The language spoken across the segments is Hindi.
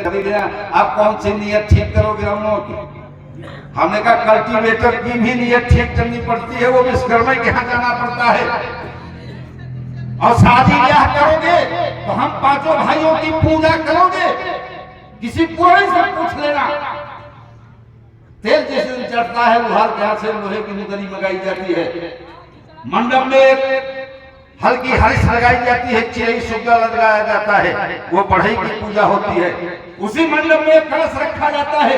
आप कौन सी नियत ठीक करोगे हम लोगों की? हमने कहा कल्टीवेटर की भी नियत ठीक करनी पड़ती है, वो विश्वकर्मा के यहाँ जाना पड़ता है। और शादी ब्याह करोगे तो हम पांचों भाइयों की पूजा करोगे, किसी पुरोहित से पूछ लेना। तेल जिस दिन चढ़ता है लोहार के हाथ से लोहे की मुदरी मंगाई जाती है। मंडप में हल्की हरिश लगाई जाती है, चिरई शुक्ला लगाया जाता है, वो बढ़ई की पूजा होती है। उसी मंडप में कलश रखा जाता है,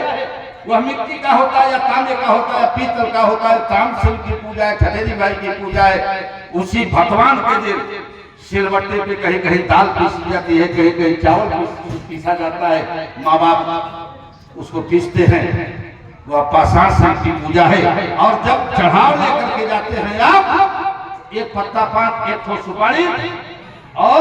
वह मिट्टी का होता है या तांबे का होता है, पीतल का होता है। तामसिल की पूजा है, ठठेरी भाई की पूजा है। उसी भगवान के दिन सिलबट्टे पे कहीं कहीं दाल पीसी जाती है, कहीं कहीं चावल पीसा जाता है। माँ बाप उसको पीसते हैं, वह पाषाण संघ की पूजा है। और जब चढ़ाव लेकर के जाते हैं आप, एक पत्ता पान, एक ठो सुपारी और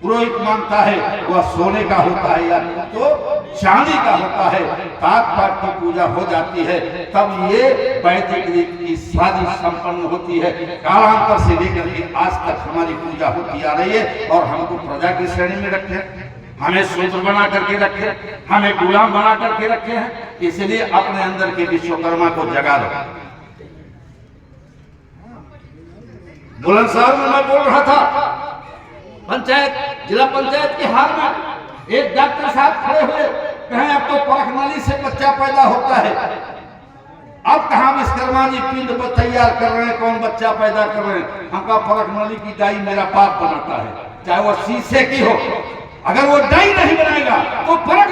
पुरोहित मानता है वह सोने का होता है या तो चांदी का होता है। ताक पाठ की पूजा हो जाती है, तब ये वैदिक रीत की शादी संपन्न होती है। कालांतर से लेकर के आज तक हमारी पूजा होती आ रही है। और हमको प्रजा की श्रेणी में रखे, हमें सूत्र बना करके रखे, हमें गुलाम बना करके रखे हैं। इसलिए अपने अंदर के विश्वकर्मा को जगा लो। बुलंदशहर में मैं बोल रहा था, पंचायत जिला पंचायत के हाल में एक डॉक्टर साहब खड़े हुए, कहें अब तो परख नली से बच्चा पैदा होता है। अब कहा विश्वकर्मा जी पिंड पर तैयार कर रहे हैं, कौन बच्चा पैदा कर रहे हैं? हमका परख नली की डाई मेरा बाप बनाता है, चाहे वो शीशे की हो। अगर वो डाई नहीं बनाएगा तो परख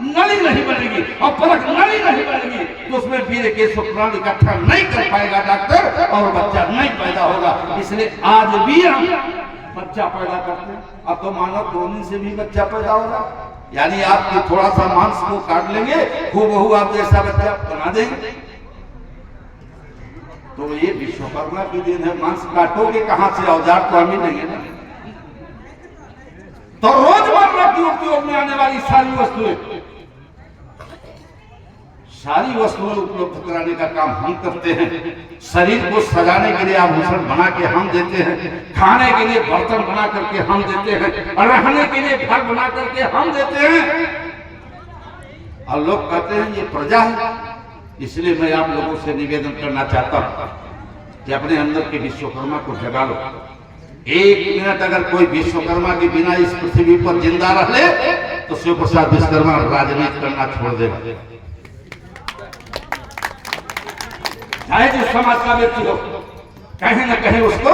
नली नहीं बनेगी, और परख नली नहीं बनेगी तो उसमें वीर के शुक्राणु इकट्ठा नहीं कर पाएगा डॉक्टर, और बच्चा नहीं पैदा होगा। इसलिए आज भी हम बच्चा पैदा करते हैं। अब तो मानव क्लोनिंग से भी बच्चा पैदा होगा, यानी आपके थोड़ा सा मांस को काट लेंगे, हूबहू आप जैसा बच्चा बना देंगे। तो ये विश्वकर्मा की दिन है। मांस काटोगे कहां से? औजार तो हम ही देंगे ना। तो रोजमर्रा की उपयोग में आने वाली सारी वस्तुएं उपलब्ध कराने का काम हम करते हैं। शरीर को सजाने के लिए आभूषण बना के हम देते हैं, खाने के लिए बर्तन बना करके हम देते हैं, और रहने के लिए घर बना करके हम देते हैं। और लोग कहते हैं ये प्रजा है। इसलिए मैं आप लोगों से निवेदन करना चाहता हूं कि अपने अंदर के विश्वकर्मा को जगा लो। एक मिनट अगर कोई विश्वकर्मा के बिना इस पृथ्वी पर जिंदा रह ले तो शिव प्रसाद विश्वकर्मा राजनीति करना छोड़ देगा। चाहे जिस समाज का व्यक्ति हो, कहीं न कहीं उसको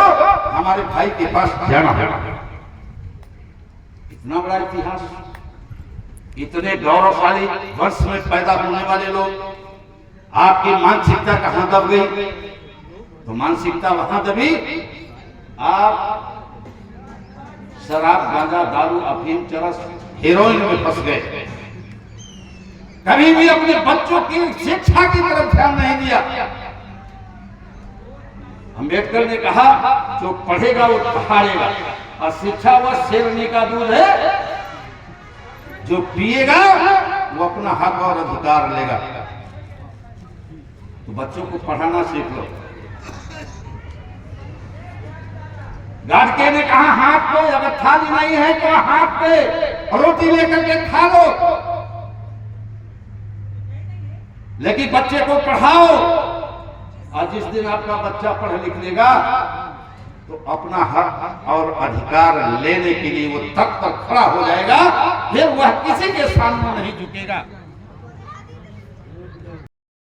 हमारे भाई के पास जाना है। इतना बड़ा इतिहास, इतने गौरवशाली वर्ष में पैदा होने वाले लोग, आपकी मानसिकता कहां दब गई? तो मानसिकता वहां दबी, आप शराब, गांजा, दारू, अफीम, चरस, हेरोइन में फंस गए। कभी भी अपने बच्चों की शिक्षा की तरफ ध्यान नहीं दिया। अम्बेडकर ने कहा जो पढ़ेगा वो पहाड़ेगा, और शिक्षा वह शेरनी का दूध है, जो पिएगा वो अपना हक और अधिकार लेगा। तो बच्चों को पढ़ाना सीख लो। गाड़के ने कहा हाथ पे, अगर थाली नहीं है तो हाथ पे रोटी लेकर के खा लो, लेकिन बच्चे को पढ़ाओ। और जिस दिन आपका बच्चा पढ़ लिख लेगा तो अपना हक और अधिकार लेने के लिए वो तक खड़ा हो जाएगा, फिर वह किसी के सामने नहीं झुकेगा।